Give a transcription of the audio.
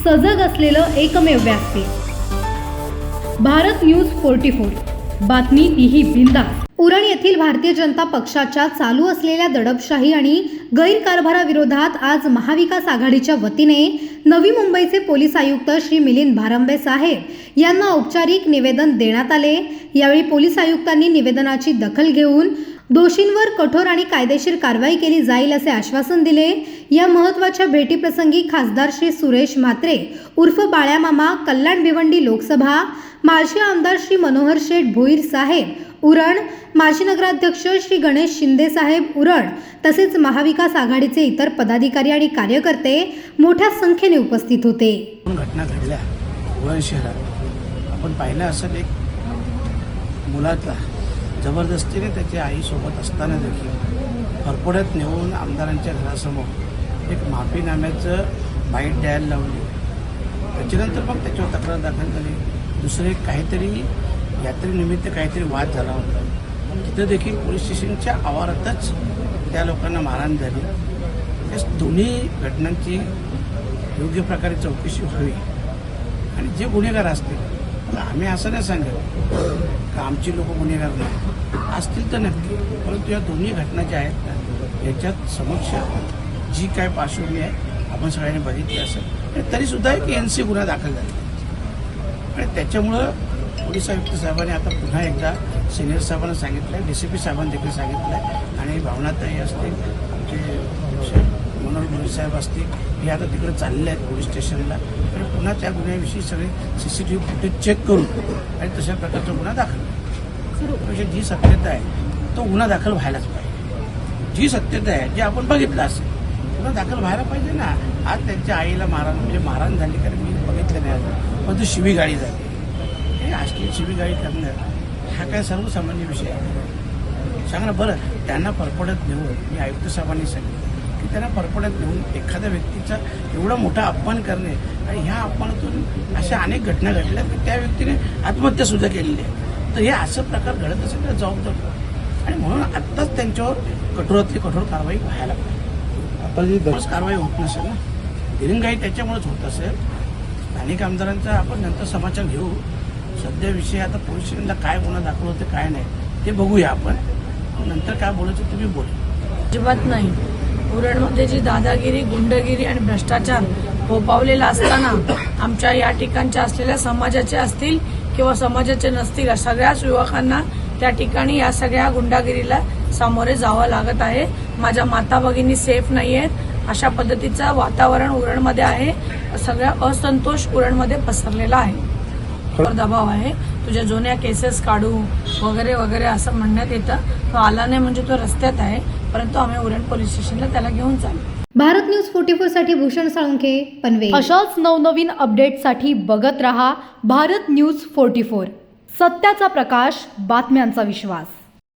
सजग असलेलं एकमेव व्यासपीठ भारत न्यूज 44। बातमी तीही बिनधास्त। उरण येथील भारतीय जनता पक्षाच्या चालू असलेल्या दडपशाही आणि गैरकारभाराविरोधात आज महाविकास आघाडीच्या वतीने नवी मुंबईचे पोलीस आयुक्त श्री मिलिंद भारंबे साहेब यांना औपचारिक निवेदन देण्यात आले। यावेळी पोलीस आयुक्तांनी निवेदनाची दखल घेऊन दोषींवर कठोर आणि कायदेशीर कारवाई केली जाईल असे आश्वासन दिले। या महत्त्वाच्या भेटीप्रसंगी खासदार श्री सुरेश म्हात्रे उर्फ बाळ्या मामा, कल्याण भिवंडी लोकसभा, माळशी आमदार श्री मनोहर शेठ भोईर साहेब उरण, माजी नगराध्यक्ष श्री गणेश शिंदे साहेब उरण तसेच महाविकास आघाडीचे इतर पदाधिकारी आणि कार्यकर्ते मोठ्या संख्येने उपस्थित होते। घटना घडल्या उरण शहरात। आपण पाहिलं असं एक मुलाचा जबरदस्तीने त्याच्या आईसोबत असताना देखील फरफड्यात नेऊन आमदारांच्या घरासमोर एक माफीनाम्याचं बाईट द्यायला लावली। त्याच्यानंतर मग त्याच्यावर तक्रार दाखल झाली। दुसरे काहीतरी यात्रेनिमित्त काहीतरी वाद झाला होता, तिथं देखील पोलीस स्टेशनच्या आवारातच त्या लोकांना मारहाण झाली। या दोन्ही घटनांची योग्य प्रकारे चौकशी व्हावी आणि जे गुन्हेगार असतील, आम्ही असं नाही सांगत का आमची लोक गुन्हेगार नाही असतील तर नक्की, परंतु या दोन्ही घटना ज्या आहेत ना याच्यात समक्ष जी काय पार्श्वभूमी आहे आपण सगळ्यांनी बघितली असेल, तरीसुद्धा एक NC गुन्हा दाखल झाला आणि त्याच्यामुळं पोलीस आयुक्त साहेबांनी आता पुन्हा एकदा सिनियर साहेबांना सांगितलं आहे, DCP साहेबांना देखील सांगितलं आहे आणि भावनाताई असतील, आमचे मनोहर भोईर साहेब असतील, हे आता तिकडे चालले आहेत पोलीस स्टेशनला आणि पुन्हा त्या गुन्ह्याविषयी सगळे CCTV फुटेज चेक करून आणि तशा प्रकारचा गुन्हा दाखल म्हणजे जी सत्यता आहे तो गुन्हा दाखल व्हायलाच पाहिजे। जी सत्यता आहे जे आपण बघितलं असेल गुन्हा दाखल व्हायला पाहिजे ना। आज त्यांच्या आईला मारहाण झाली, कारण मी बघितलं नाही, पण ती शिवीगाळी झाली। हे राजकीय शिवीगाळी करणं हा काय सर्वसामान्य विषय आहे? सांगा ना बरं। त्यांना फरफड्यात नेऊन मी आयुक्त साहेबांनी सांगितलं की त्यांना फरफड्यात नेऊन एखाद्या व्यक्तीचा एवढा मोठा अपमान करणे आणि ह्या अपमानातून अशा अनेक घटना घडल्या की त्या व्यक्तीने आत्महत्यासुद्धा केलेली आहे। तर हे असं प्रकार घडत असेल तर जबाबदार आणि म्हणून आत्ताच त्यांच्यावर कठोरातली कठोर कारवाई व्हायला पाहिजे। आता जी कारवाई होत नसेल ना, दिरंगाई त्याच्यामुळेच होत असेल। स्थानिक आमदारांचा आपण नंतर समाचार घेऊ। सध्या विषय आता पोलीस स्टेशनला काय गुन्हा दाखल होते काय नाही ते बघूया आपण, नंतर काय बोलायचं तुम्ही बोला। अजिबात नाही। उरणमध्ये जी दादागिरी, गुंडगिरी आणि भ्रष्टाचार फोपावलेला असताना आमच्या या ठिकाणच्या असलेल्या समाजाचे असतील किंवा समाजाचे नसतील सगळ्याच युवकांना त्या ठिकाणी या सगळ्या गुंडागिरीला सामोरे जावं लागत आहे। माझ्या माता भगिनी सेफ नाही आहेत, अशा पद्धतीचं वातावरण उरणमध्ये आहे। सगळ्या असंतोष उरणमध्ये पसरलेला आहे, दबाव आहे। तुझ्या जुन्या केसेस काढू वगैरे वगैरे असं म्हणण्यात येतं। तो आला नाही म्हणजे तो रस्त्यात आहे, परंतु आम्ही उरण पोलीस स्टेशनला त्याला घेऊन चालू। भारत न्यूज 44 साठी भूषण साळुंखे, पनवेल। अशाच नवनवीन अपडेटसाठी बघत रहा भारत न्यूज 44। सत्याचा प्रकाश, बातम्यांचा विश्वास।